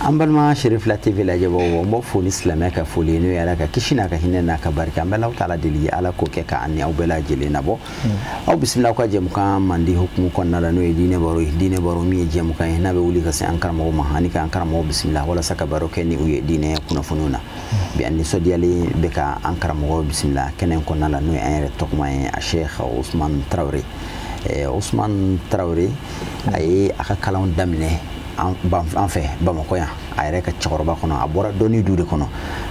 ambalma Sherif la TV la jabo mo foni islamia ka foli no yala ka kishina ka hinna ka barka ambala taala dili ala ko ke ka anni awbela jele nabo aw bismillah ko jem kan mandi hukmu kon nala no dine baro mi jem kan hina be wuli ka se ankara mo mahani ka ankara mo bismillah wala saka baro ke ni uye dine kuna fununa bi anni so diali be ka ankara mo bismillah kenen kon nala no ayre tokma a Sheikh Ousmane Traoré Ousmane Traoré ay aka kalon damne en fait Bamako ya ayre ka chakoroba kono abora doni dude kono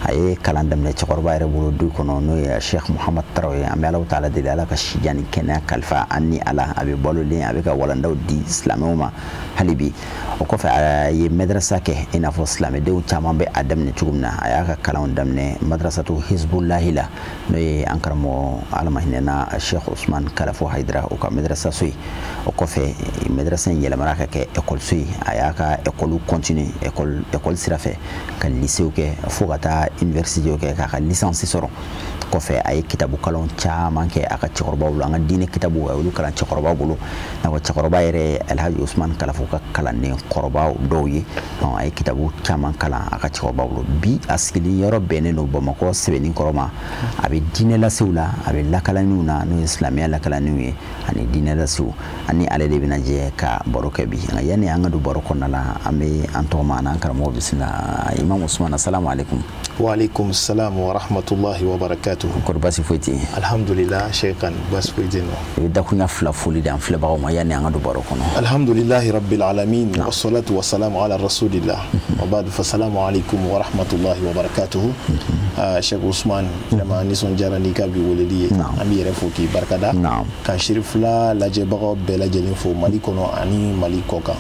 ay kalan damne chakoroba ayre bolo du kono no ya Sheikh Mohamed Traoré ambe Allah taala de ala ka shijani kena kalfa anni ala abi bololi abi ka wala ndaw di islamoma halibi o ko fa ay madrasa ke ina fo islam de chama be adam ne chugumna ay ka kalan damne madrasatu hizbullah la no ye ankarmo alama hinena Sheikh Ousmane Kalafo Haidara o ka madrasa sui o ko fe madrasa yela maraka ke école sui ay ka école continue école sirafe ka lycée ke fo kata université ke ka licence soro ko fe ay kitabu kalon chama ke aka chikoroba wulu anga dine kitabu wulu kala chikoroba wulu na ko chikoroba yere Alhaji Ousmane Kalafo ka kala ne koroba doyi ay kitabu chama kala aka chikoroba wulu bi askili yoro beneno Bamako sebeni koroma abi dine la sewla abi lakala nuna no islamia lakala nuye ani dine la sew ani ale de binaje ka boroke bi yani anga du boroko nala ambe antoma nan karamo bisna Imam Ousmane assalamu alaikum wa alaikum assalam wa rahmatullahi wa barakatuh ko basi foti alhamdulillah sheikhan bas foti no da kunya fla fuli dan fla bawo ma yani anga du boroko no alhamdulillah rabbil alamin wassalatu wassalamu ala rasulillah wa ba'd fa assalamu alaikum wa rahmatullahi wa barakatuh Sheikh Ousmane vraiment ni son jarani ka bi woledi ami yere foki barkada ka Sherif la laje bago bela jelin fo mali kono ani mali koka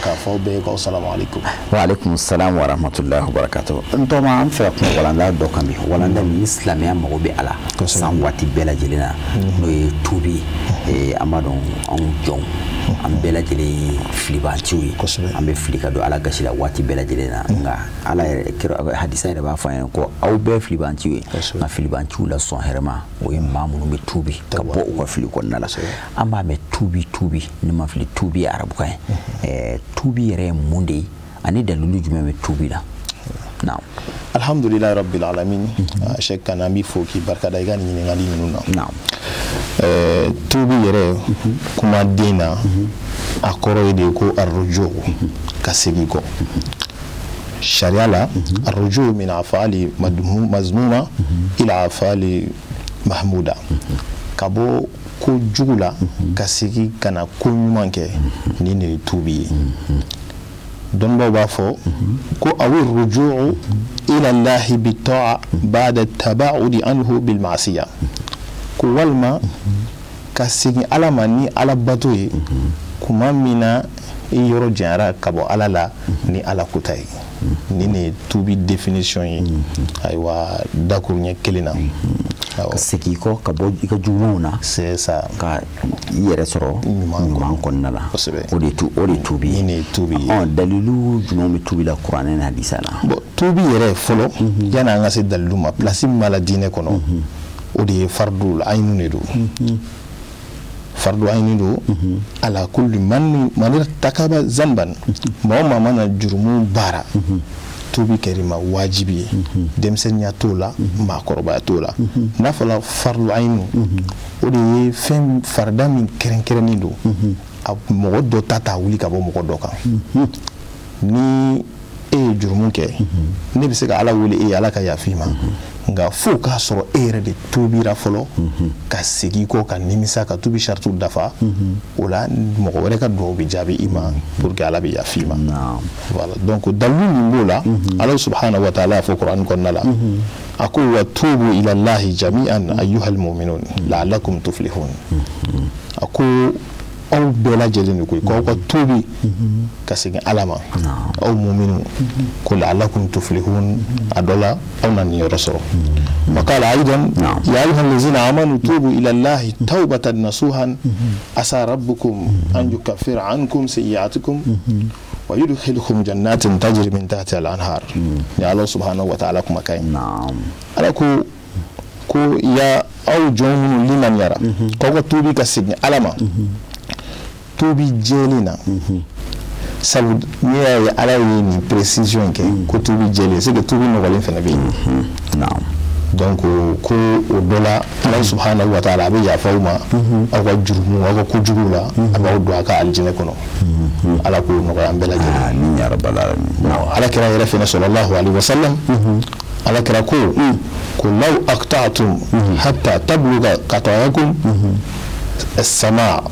ka fo be ko assalamu alaikum wa alaikum assalam wa rahmatullahi wa barakatuh ntoma am fa ko wala la do kambi wala nda islamia mo be ala san wati bela jelina no tubi amadon on jong am bela jeli fliba tiwi am be flika do ala gasila wati bela jelina nga ala hadisa da ba fa ko aw be fliba tiwi ma fliba tiwi la son herma o imamu no be tubi ka bo ko fliko nala amma be tubi ni ma fli tubi arabu kay tubi yere munde ani dalulu jume be tubi la naam alhamdulillah rabbil alamin Sheikh kanami foki barkada igani ni ngali nuna naam tubi yere kuma dina akoro ide ko arruju kasigi ko sharia la arruju min afali mazmuma ila afali mahmuda kabo ko jugula kasigi kana ko nyumanke ni ne tubi don ba fo ko awir rujuu ila Allah bi ta'a ba'da taba'udi anhu bil ma'siyah ko walma kasigi alamani ala batoyi kuma mina yoro jara kabo alala ni ala kutai ni ne tubi definition yi aywa dakur nya kelina kasigi ko kabo ika jumuna c'est ça ka yere soro man konnala o de tubi ni tubi dalilu jumu tubi la qur'an na hadisa la bo tubi yere folo yana nga se dalilu ma place mala dine kono o de fardul aynu ne do fardu ayni do ala kulli man takaba zanban ma mana jurumu bara tubi kerima wajibi demsenya tola ma korba tola nafala fardu aynu o de fem farda min kerenkereni do mo do tata wuli ka bo mo do kan ni jurumu ke ne bi se ka ala wuli ala ka yafima nga fo ka soro ere de tubira folo ka segi ko ka nimisa ka tubi shartu dafa ola mo ko reka do bi jabi ima pour que ala bi yafima voilà donc dalu nimbola Allah subhanahu wa ta'ala fo Qur'an kon nala aqul wa tubu ila Allah jami'an ayyuhal mu'minun la'allakum tuflihun aqul aw bela jelini ko tubi kasigi alama aw mu'minu ko la'allakum tuflihun adola aw nan yoroso makala aidan ya ayyuhal ladzina amanu tubu ila allahi tawbatan nasuhan asa rabbukum an yukaffira ankum sayyi'atikum wa yudkhilukum jannatin tajri min tahtiha al-anhar ya Allah subhanahu wa ta'ala kuma kai ala ko ya aw jomu liman yara ko tubi kasigi alama tubi jelina sabu ni ya ala ye ni précision ke ko tubi jeli c'est que tubi no walen fana be naam donc ko o dola Allah subhanahu wa ta'ala be ya fawma awa jurumu awa ko jurula awa do aka aljina kono ala ko no ga ambela jeli amin ya rabbal alamin ala kira ya rafina sallallahu alaihi wasallam ala kira ko law aqta'tum hatta tabluga qata'akum as-sama'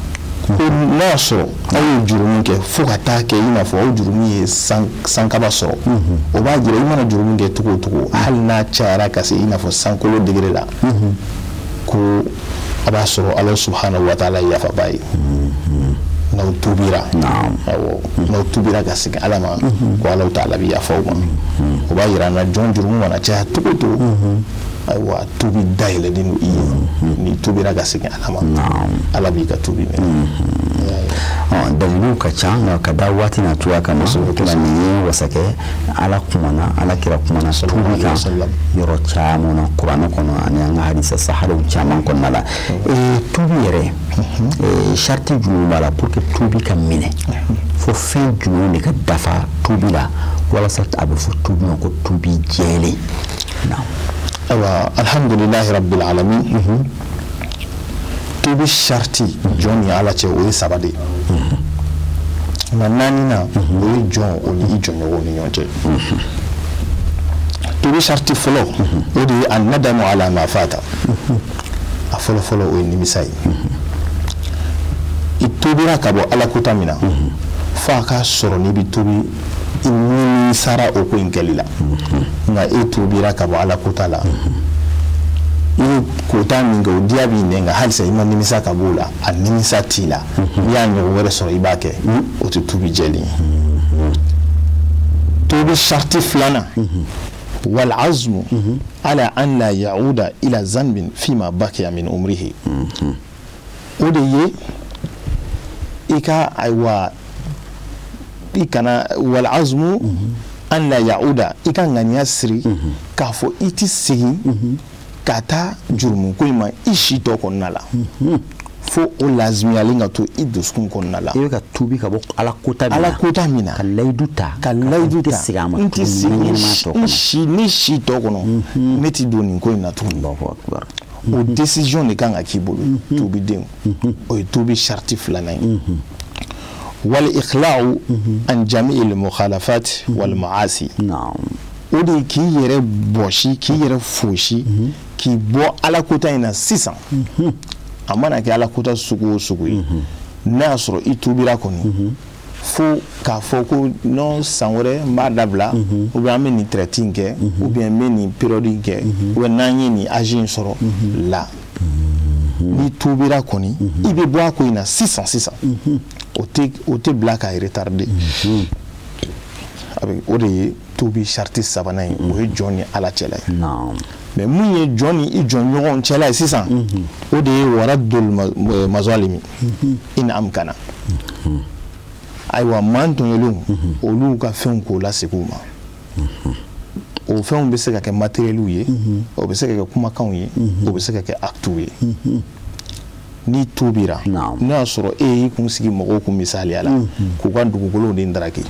naso ayo jurumu ke fo ka taa kɛ ina fɔ o jurumu ye sankaba sɔrɔ o b'a jira i mana jurumu kɛ togo togo hali n'a cayara ka se ina fɔ sankolo degré la ko a b'a sɔrɔ Allah subhanahu wa ta'ala yafaba ye n'aw tubira n'aw tubira ka segin Ala ma ko Allah ta'ala bi yafa o ma o b'a jira na jɔn jurumu mana caya togo togo aywa tubi dayele dinu ni tubira ga segin Ala ma Ala bi ka tubi dalilu ka can ka da wati na tuya kan so kila ni wasake ala kumana ala kira kumana tubi kan yoro chamo na Qur'an kono ani an hadisa sahara chama kono la tubi yere sharti julu bala pour que tubi kan mine fo fin julu ne ka dafa tubi la wala sa abu fo tubi ko tubi jeli na alhamdulillahi rabbil alamin tubi sharti joni ala che o sabade nanani na o jon o ni jon o ni nyonje tubi sharti folo o di annadamu ala ma fata afolo folo o ni misai itubira kabo ala kutamina fa ka soro ni bi tubi ni sara o ko inkelila nga etubira kabo ala kutala i kota minga o diabi nenga halisa ima nimisa kabula a nimisa tila ya nyogo were soro ibake o tubi jeli tubi sharti flana wal azmu ala an la yauda ila zanbin fima bakiya min umrihi o de ye ika aywa ikana wal azmu an la yauda ika ngania siri kafo iti sigi kata jurumu ko ma ishi to konnala fo o lazmi alinga to iduskun konnala e ka tubi ka bo ala kota mina kalaiduta sigama inti ishi ni shi to kono neti doni ko ina to Allahu akbar o decision ne kanga kibulu tubi dem o tubi sharti flana wal ikhla'u an jami'il mukhalafat wal ma'asi na'am o de ki yere boshi ki yere foshi ki bo ala kota ina sisan amana ki ala kota sugu na soro itubira koni fo ka fo ko non sanwore ma dabla ou bien meni traiting ke ou bien meni periodique ke ou nanyi ni agin soro la ni tubira koni ibe bo ko ina 600 o te black a retardé avec o de tubi sharti sabanay o Johnny ala chela non mais munye Johnny i John yoron chela 600 o de waradul mazalimi in amkana aywa manton yelu olu ka fen ko la sekuma o fen be se ka ke matériel ye o be se ka ke kuma kan ye o be se ka ke acte ye ni tubira na soro e kun sigi mogo kun misali ala ku kan dugukolo de ndaraki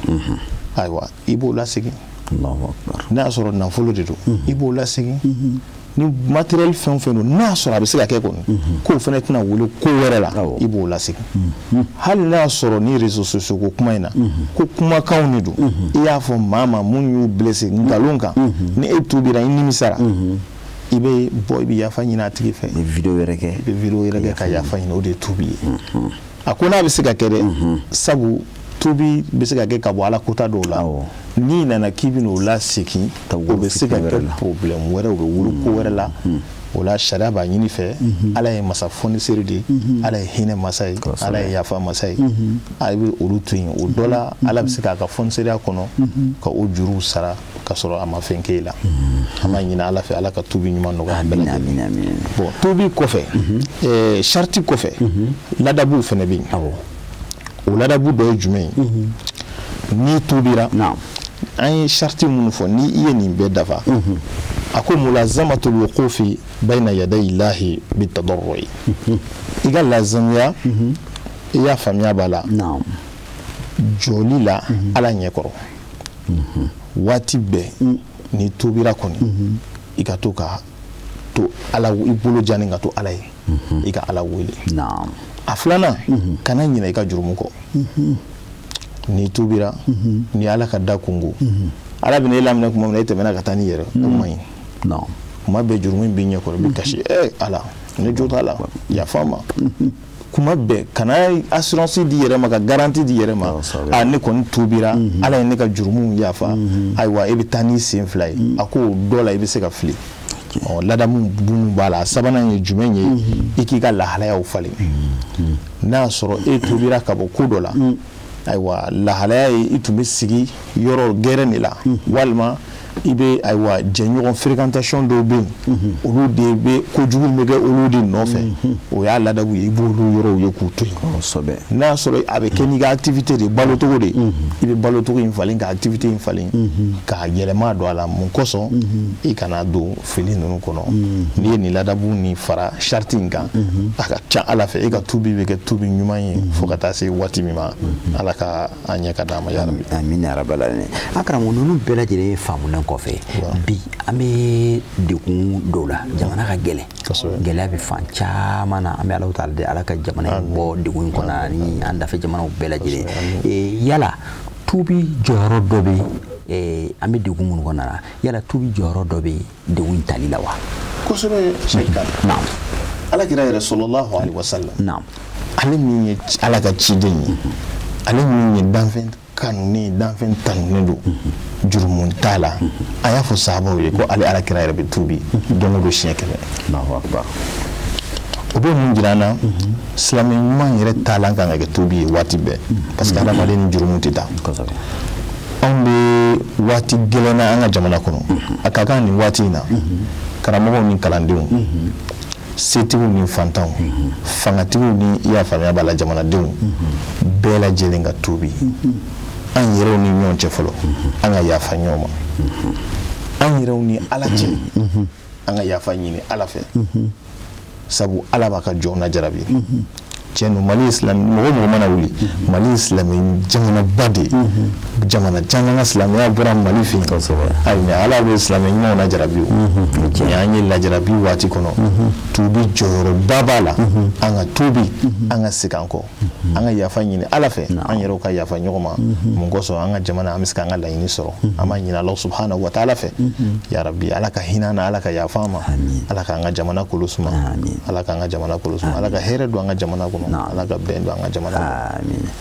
aywa ibo la sigi Allahu akbar na soro na folo de do ibo la sigi ni matériel fen na soro a be se ka ke kon ko fene tuna wolo ko were la ibo la sigi hal na soro ni réseaux sociaux ko kuma ina ko kuma kan ni do e ya fo mama mun yu blessé ngalonka ni e tubira ni misara ibe boy bi yafa nyina tigi fe video yere ka yafa nyina o de tubi akona be se ka kede sabu tubi be se ka ke ka bo ala kota do la ni nana kibino la seki o be se ka ke problem were o be wulu ko were la o la sharia ba nyini fe ala ye masa foni seride ala ye hine masai ala ye yafa masai ayi olu tuin o dola ala be se ka foni seria kono ka o juru sara ka soro ama fenke la ama nyina ala fe ala ka tubi nyuma no ga amin bon tubi ko fe sharti ko fe ladabu fene bi o ladabu do jume ni tubira ay sharti mun fo ni iye ni be dafa ako mulazamatul wuqufi bayna yaday llahi bitadarrui iga lazimya ya famia bala joli la ala ɲɛkɔrɔ waati bɛɛ ni tobira kɔni i ka to ka to ala i bolo jani ka to ala ye i ka ala wele a filanan kana ɲinɛ i ka jurumu kɔ ni tobira ni ala ka da kungo ala bɛna e laminɛ kuma min na e tɛmɛna ka taa ni yɛrɛ o man ɲi kuma bɛɛ jurumu in b'i ɲɛkɔrɔ i bɛ kasi ala ne jo t'a la yafa ma kuma bɛɛ kana assurance di yɛrɛ ma ka garantie di yɛrɛ ma ne kɔni tubira ala ye ne ka jurumu yafa ayiwa e bɛ taa ni sen fila ye a ko dɔ la i bɛ se ka fili ladamu bunun b'a la sabanan ye jumɛn ye i k'i ka lahalayaw falen n'a sɔrɔ e tubira ka bɔ ko dɔ la ayiwa lahalaya ye i tun bɛ sigi yɔrɔ gɛrɛ de la walima i bɛ ayiwa jɛɲɔgɔn fréquentation dɔw bɛ yen olu de bɛ kojugu bɛ kɛ olu de nɔfɛ o y'a ladabu ye i b'olu yɔrɔw ye k'u to yen n'a sɔrɔ a bɛ kɛ n'i ka activité de balo cogo de i bɛ balo cogo in falen ka activité in falen k'a yɛlɛma don a la mun kosɔn i kana don fili ninnu kɔnɔ n'i ye nin ladabu nin fara charte in kan a ka ca ala fɛ e ka tubi bɛ kɛ tubi ɲuman ye fo ka taa se waati min ma ala ka a ɲɛ ka d'a ma yarabi amin ya rabbal alamin a karamɔgɔ ninnu bɛɛ lajɛlen faamulen kɔfɛ bi an bɛ degun dɔw la jamana ka gɛlɛya bɛ fan caman na an bɛ Alahu taala de ala ka jamana in bɔ degun in kɔnɔ ni an dafɛ jamanaw bɛɛ lajɛlen yala tubi jɔyɔrɔ dɔ bɛ an bɛ degun minnu kɔnɔna na yala tubi jɔyɔrɔ dɔ bɛ degun in tali la wa kosɛbɛ Sheikh ala kira yɛrɛ sallallahu alaihi wasallam ale min ye ala ka ciden ye ale min ye danfɛn kanunen danfɛn tanunen don jurumun t'a la a y'a fɔ sahabaw ye ko ale ala kira yɛrɛ bɛ tubi don o don siɲɛ 100 o bɛ mun jira an na silamɛ ɲuman yɛrɛ taalan kan ka kɛ tubi ye waati bɛɛ parce que adamaden ni jurumu tɛ taa anw bɛ waati gɛlɛn na an ka jamana kɔnɔ a ka kan nin waati in na karamɔgɔw ni kalandenw setigiw ni fantanw fangatigiw ni i y'a faamuya b'a la jamanadenw bɛɛ lajɛlen ka tubi an yɛrɛw ni ɲɔgɔn cɛ fɔlɔ an ka yafa ɲɔgɔn ma an yɛrɛw ni ala cɛ an ka yafa ɲini ala fɛ sabu ala b'a ka jɔnw lajarabi tiɲɛ don Mali mɔgɔ mɔgɔ mana wuli Mali silamɛ jamanaba de jamana caman ka silamɛya bɔra Mali fɛ yen ayi mais ala bɛ silamɛ ɲumanw lajarabi o an ye lajarabi waati kɔnɔ tubi jɔyɔrɔba b'a la an ka tubi an ka segin an kɔ an ka yafa ɲini ala fɛ an yɛrɛw ka yafa ɲɔgɔn ma mun kosɔn an ka jamana an bɛ se k'an ka laɲini sɔrɔ an b'a ɲini Alahu subhanahu wa ta'ala fɛ ya rabbi ala ka hinɛ an na ala ka yafa an ma ala k'an ka jamana kolo suma ala k'an ka jamana kolo suma ala ka hɛrɛ don an ka jamana kɔnɔ ala ka bɛn don an ka jamana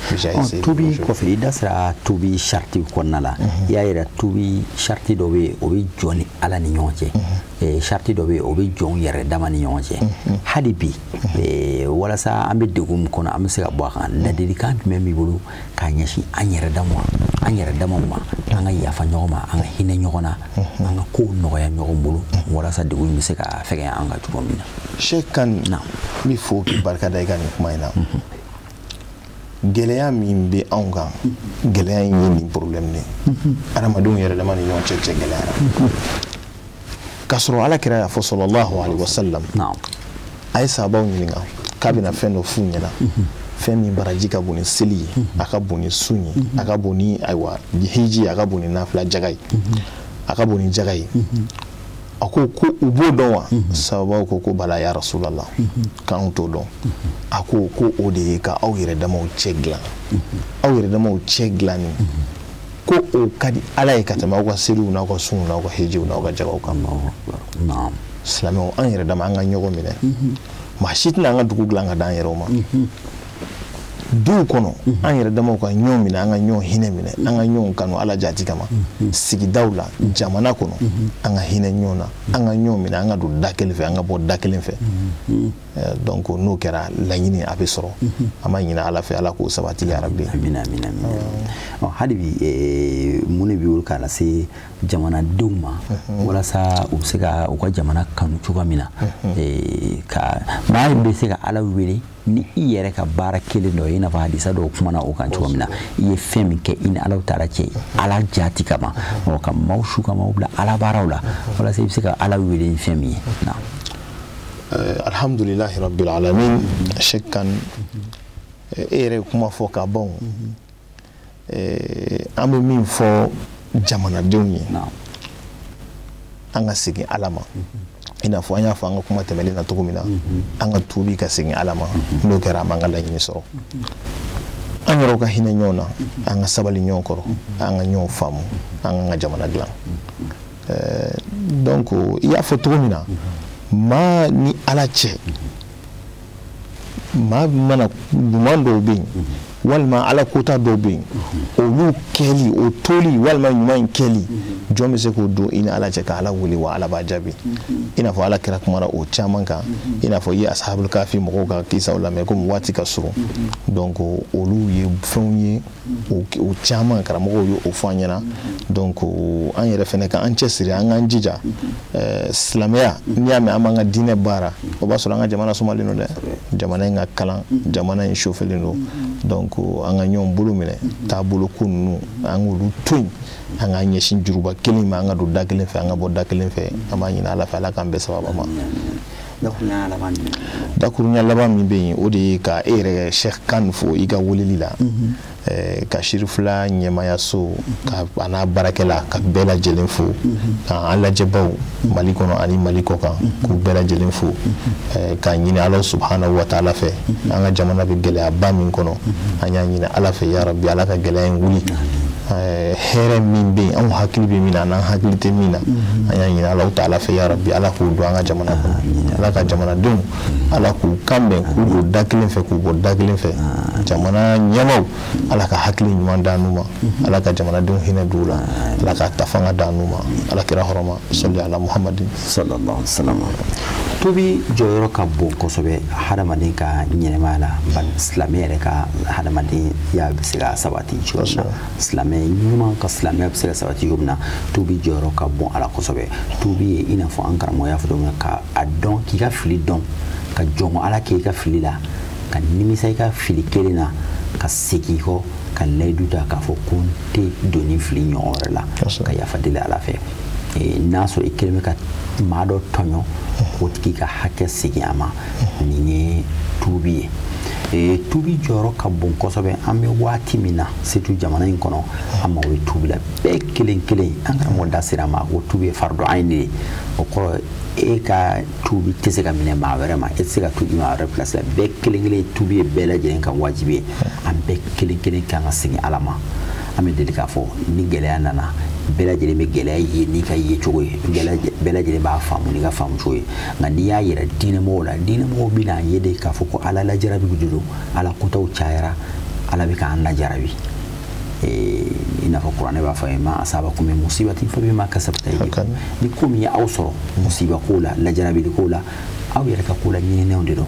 kɔnɔ tubi kɔfɛ i da sera tubi charte kɔnɔna la i y'a yira tubi charte dɔ bɛ yen o bɛ jɔ ni ala ni ɲɔgɔn cɛ charte dɔ bɛ yen o bɛ jɔn yɛrɛ dama ni ɲɔgɔn cɛ hali bi walasa an bɛ degun min kɔnɔ an bɛ se ka bɔ a kan ladilikan jumɛn b'i bolo k'a ɲɛsin an yɛrɛ damaw ma an ka yafa ɲɔgɔn ma an ka hinɛ ɲɔgɔn na an ka kow nɔgɔya ɲɔgɔn bolo walasa degun bɛ se ka fɛgɛya an ka cogo min na. Sheikh Kani n bɛ fɔ k'i barikada i ka nin kuma in na gɛlɛya min bɛ anw kan gɛlɛya in ye nin problème de adamadenw yɛrɛ dama ni ɲɔgɔn cɛ gɛlɛyara k'a sɔrɔ ala kira y'a fɔ sallallahu alaihi wasallam a ye sahabaw ɲininka k'a bɛna fɛn dɔ f'u ɲɛna fɛn min baraji ka bon ni seli ye a ka bon ni sun ye a ka bon ni ayiwa hiji a ka bon ni nafila jaga ye a ka bon ni jaga ye a ko ko u b'o dɔn wa sababaw ko bala ya rasulallah k'anw t'o dɔn a ko o de ye ka aw yɛrɛ damaw cɛ dilan aw yɛrɛ damaw cɛ dilanni ko o ka di ala ye ka tɛmɛ aw ka seliw n'aw ka sunw n'aw ka hijiw n'aw ka jagaw kan silamɛw an yɛrɛ dama an ka ɲɔgɔn minɛ maa si tɛna an ka dugu dilan ka d'an yɛrɛw ma duw kɔnɔ an yɛrɛ damaw ka ɲɔgɔn minɛ an ka ɲɔgɔn hinɛ minɛ an ka ɲɔgɔn kanu ala jati kama sigidaw la jamana kɔnɔ an ka hinɛ ɲɔgɔn na an ka ɲɔgɔn minɛ an ka don da kelen fɛ an ka bɔ da kelen fɛ donc n'o kɛra laɲini a bɛ sɔrɔ an b'a ɲini ala fɛ ala k'o sabati ya rabbi amina amina amina hali bi mun de b'i bolo k'a lase jamanadenw ma walasa u bɛ se ka u ka jamana kanu cogoya min na ka maa bɛ se ka ala wele ni i yɛrɛ ka baara kelen dɔ ye i n'a fɔ hadisa dɔw kumana o kan cogo min na i ye fɛn min kɛ i ni Alahu taala cɛ ala jati kama ka maaw su ka maaw bila ala baaraw la walasa i bɛ se ka ala wele ni fɛn min ye alhamdulillahi rabbil alamin Sheikh Kani e yɛrɛ kuma fɔ ka ban an bɛ min fɔ jamanadenw ye an ka segin Ala ma i n'a fɔ an y'a fɔ an ka kuma tɛmɛlen na cogo min na an ka tuubi ka segin Ala ma n'o kɛra an b'an ka laɲini sɔrɔ an yɛrɛw ka hinɛ ɲɔgɔn na an ka sabali ɲɔgɔn kɔrɔ an ka ɲɔgɔn faamu an ka jamana dilan donc i y'a fɔ cogo min na maa ni Ala cɛ maa mana ɲuman dɔw bɛ yen walima Ala kota dɔw bɛ yen olu kɛli o toli walima ɲuman in kɛli jɔn bɛ se k'o don i ni Ala cɛ ka Ala wele wa Ala b'a jaabi i n'a fɔ Ala kɛra kumara o caman kan i n'a fɔ i ye ashabul kafi mɔgɔw ka kisaw lamɛn komi waati ka surun donc olu ye fɛnw ye o caman karamɔgɔw ye o fɔ an ɲɛna donc an yɛrɛ fɛnɛ ka an cɛsiri an k'an jija silamɛya n'i y'a mɛn an b'an ka diinɛ baara o b'a sɔrɔ an ka jamana sumalen don dɛ jamana in ka kalan jamana in chauffelen don donc an ka ɲɔgɔn bolo minɛ taabolo ko ninnu an k'olu to yen an k'an ɲɛsin juruba kelen ma an ka don da kelen fɛ an ka bɔ da kelen fɛ an b'a ɲini Ala fɛ Ala k'an bɛɛ sababa ma dakuruɲa laban min bɛ yen o de ye ka e yɛrɛ Cheikh Kan fo i ka weleli la ka Shirifula ɲɛmayaso ka a n'a baarakɛla ka bɛɛ lajɛlen fo k'an lajɛbaw Mali kɔnɔ ani Mali kɔ kan k'u bɛɛ lajɛlen fo k'a ɲini Ala subhanahu wa ta'ala fɛ an ka jamana bɛ gɛlɛyaba min kɔnɔ an y'a ɲini Ala fɛ ya Rabbi Ala ka gɛlɛya in wuli hɛrɛ min bɛ yen anw hakili bɛ min na n'an hakili tɛ min na an y'a ɲini Ala ta'ala fɛ ya Rabbi Ala k'o don an ka jamana kɔnɔ Ala ka jamanadenw Ala k'u kanbɛn k'u don da kelen fɛ k'u bɔ da kelen fɛ jamana ɲɛmaw Ala ka hakili ɲuman d'an n'u ma Ala ka jamanadenw hinɛ d'u la Ala ka tafanga d'an n'u ma Ala kira hɔrɔma salli ala Muhammadin sallallahu alaihi wasallam tubi jɔyɔrɔ ka bon kosɛbɛ hadamaden ka ɲɛnɛmaya la silamɛ yɛrɛ ka hadamaden ya bɛ se ka sabati cogo min na silamɛ ɲuman ka silamɛya bɛ se ka sabati cogo min na tubi jɔyɔrɔ ka bon a la kosɛbɛ tubi ye i n'a fɔ an karamɔgɔ y'a fɔ cogo min na ka a dɔn k'i ka fili dɔn ka jɔn Ala kɛ i ka fili la ka nimisa i ka fili kelen na ka segin kɔ ka layidu ta k'a fɔ ko n tɛ don ni fili ɲɔgɔn wɛrɛ la ka yafa deli Ala fɛ n'a sɔrɔ i kelen bɛ ka maa dɔ tɔɲɔ o tigi ka hakɛ segin a ma nin ye tubi ye tubi jɔyɔrɔ ka bon kosɛbɛ an bɛ waati min na surtout jamana in kɔnɔ an mago bɛ tubi la bɛɛ kelen kelen an karamɔgɔ da sera ma ko tubi ye fardu ayin de ye o kɔrɔ e ka tubi tɛ se ka minɛ maa wɛrɛ ma e tɛ se ka tubi maa wɛrɛ place la bɛɛ kelen kelen tubi ye bɛɛ lajɛlen ka wajibi ye an bɛɛ kelen kelen kan ka segin Ala ma an bɛ deli k'a fɔ ni gɛlɛya nana bɛɛ lajɛlen bɛ gɛlɛya ye n'i ka yecogo ye bɛɛ lajɛlen b'a faamu n'i ka faamucogo ye nka n'i y'a yɛrɛ diinɛmɔgɔw la diinɛmɔgɔw bɛ n'a ye de k'a fɔ ko Ala lajarabi de don Ala kotaw cayara Ala bɛ k'an lajarabi i n'a fɔ kuranɛ b'a fɔ ma asabakum min musibatin fabima kasabat aydikum ni ko min ye aw sɔrɔ musiba ko la lajarabi ko la aw yɛrɛ ka ko la ɲininiw de don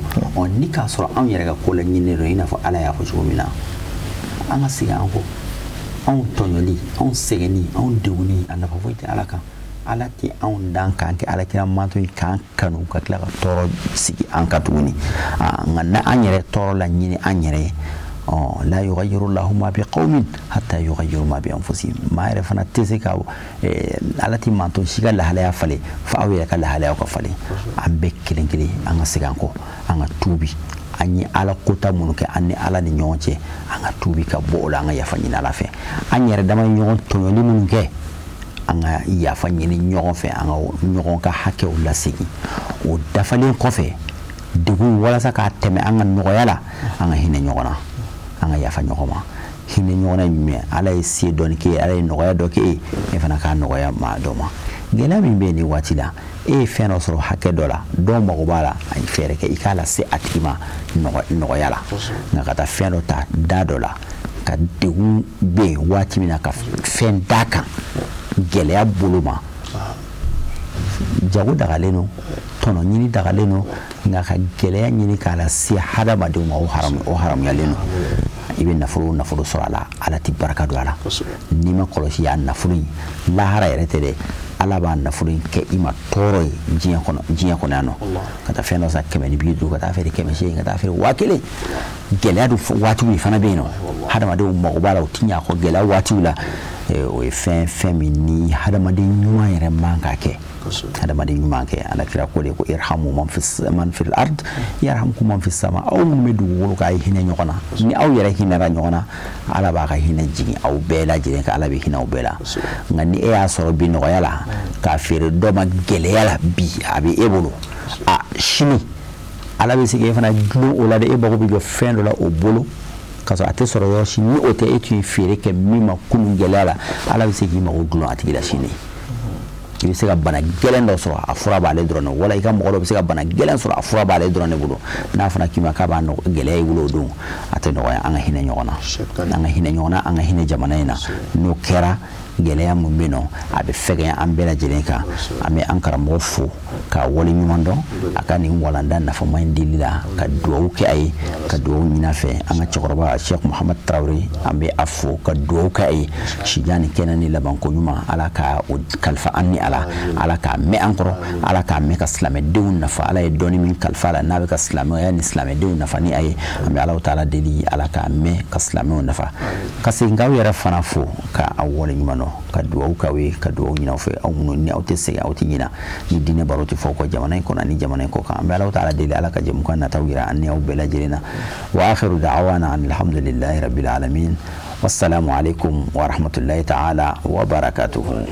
ni k'a sɔrɔ anw yɛrɛ ka ko la ɲinini don i n'a fɔ Ala y'a fɔ cogo min na an ka segin an kɔ anw tɔɲɔli anw sɛgɛnni anw degunni a nafa foyi tɛ Ala kan Ala tɛ anw dan k'an kɛ alakira manto ye k'an kanu ka tila ka tɔɔrɔ sigi an kan tuguni nka n'an yɛrɛ tɔɔrɔ la ɲini an yɛrɛ ye la yughayyiru Allahu ma bi qawmin hatta yughayyiru ma bi anfusihim maa yɛrɛ fana tɛ se ka Ala tɛ manto si ka lahalaya falen fo aw yɛrɛ ka lahalayaw ka falen an bɛɛ kelen kelen an ka segin an kɔ an ka tuubi an ye Ala kota minnu kɛ an ni Ala ni ɲɔgɔn cɛ an ka tuubi ka bɔ o la an ka yafa ɲini Ala fɛ an yɛrɛ dama ye ɲɔgɔn tɔɲɔli minnu kɛ an ka yafa ɲini ɲɔgɔn fɛ an ka ɲɔgɔn ka hakɛw lasegin o dafalen kɔfɛ degun walasa k'a tɛmɛ an ka nɔgɔya la an ka hinɛ ɲɔgɔn na an ka yafa ɲɔgɔn ma hinɛ ɲɔgɔn na min Ala ye se dɔɔni kɛ Ala ye nɔgɔya dɔ kɛ e fana k'a nɔgɔya maa dɔ ma gɛlɛya min bɛ yen nin waati la e ye fɛn dɔ sɔrɔ hakɛ dɔ la dɔw mago b'a la a ye fɛɛrɛ kɛ i k'a lase a tigi ma nɔgɔya la nka ka taa fɛn dɔ ta da dɔ la ka degun bɛ yen waati min na ka fɛn d'a kan gɛlɛya bolo ma jago dagalen don tɔnɔ ɲini dagalen don nka ka gɛlɛya ɲini k'a lase hadamadenw ma o haramuyalen don i bɛ nafolo sɔrɔ a la Ala tɛ barika don a la n'i ma kɔlɔsi a nafolo in lahara yɛrɛ tɛ dɛ ala b'a nafolo kɛ i ma tɔɔrɔ ye diɲɛ kɔnɔ yan nɔ ka taa fɛn dɔ san 250 ka taa feere 800 ka taa feere 1000 gɛlɛya do waatiw fana bɛ yen nɔ hadamadenw mago b'a la u ti ɲɛ a kɔ gɛlɛya waatiw la o ye fɛn min ni hadamaden ɲuman yɛrɛ man ka kɛ hadamaden ɲuman kɛ ala kira ko de ko irhamu man fil ard yarhamkum man fis sama aw minnu bɛ dugukolo kan a ye hinɛ ɲɔgɔn na ni aw yɛrɛ hinɛra ɲɔgɔn na ala b'a ka hinɛ jigin aw bɛɛ lajɛlen kan ala bɛ hinɛ aw bɛɛ la nka ni e y'a sɔrɔ bi nɔgɔya la k'a feere dɔ ma gɛlɛya la bi a bɛ e bolo sini ala bɛ se k'e fana dulon o la de e mago bɛ jɔ fɛn dɔ la o bolo ka sɔrɔ a tɛ sɔrɔ yɔrɔ si ni o tɛ e tun ye feere kɛ min ma kunun gɛlɛya la ala bɛ se k'i mago dulon a tigi la sini i bɛ se ka bana gɛlɛn dɔ sɔrɔ a fura b'ale dɔrɔn de wala i ka mɔgɔ dɔ bɛ se ka bana gɛlɛn sɔrɔ a fura b'ale dɔrɔn de bolo n'a fana k'i ma k'a b'a gɛlɛya i bolo o don a tɛ nɔgɔya an ka hinɛ ɲɔgɔn na an ka hinɛ ɲɔgɔn na an ka hinɛ jamana in na n'o kɛra gɛlɛya mun bɛ yen nɔ a bɛ fɛgɛya an bɛɛ lajɛlen kan an bɛ an karamɔgɔ fo k'a wale ɲuman dɔn a ka nin walanda nafama in dili la ka dugawu kɛ a ye ka dugawu ɲini a fɛ an ka cɛkɔrɔba Sheikh Muhammad Traore an bɛ a fo ka dugawu kɛ a ye sijan ni kɛnɛ ni labanko ɲuman ala ka o kalifa an ni ala k'a mɛn an kɔrɔ ala k'a mɛn ka silamɛdenw nafa ala ye dɔnni min kalifa la n'a bɛ ka silamɛya ni silamɛdenw nafa ni a ye an bɛ Alahu taala deli ala k'a mɛn ka silamɛw nafa ka segin k'aw yɛrɛ fana fo ka aw wale ɲuman dɔn ka duwawu k'aw ye ka duwawu ɲini aw fɛ aw minnu ni aw tɛ segin aw tɛ ɲina ni diinɛ baro tɛ fɔ kɔ jamana in kɔnɔ ani jamana in kɔ kan an bɛ Alahu taala deli ala ka jɛmukan nataw yira an ni aw bɛɛ lajɛlen na wa akhiru da'wana alhamdulillahi rabbil alamin wassalamu alaikum wa rahmatullahi ta'ala wa barakatuhu.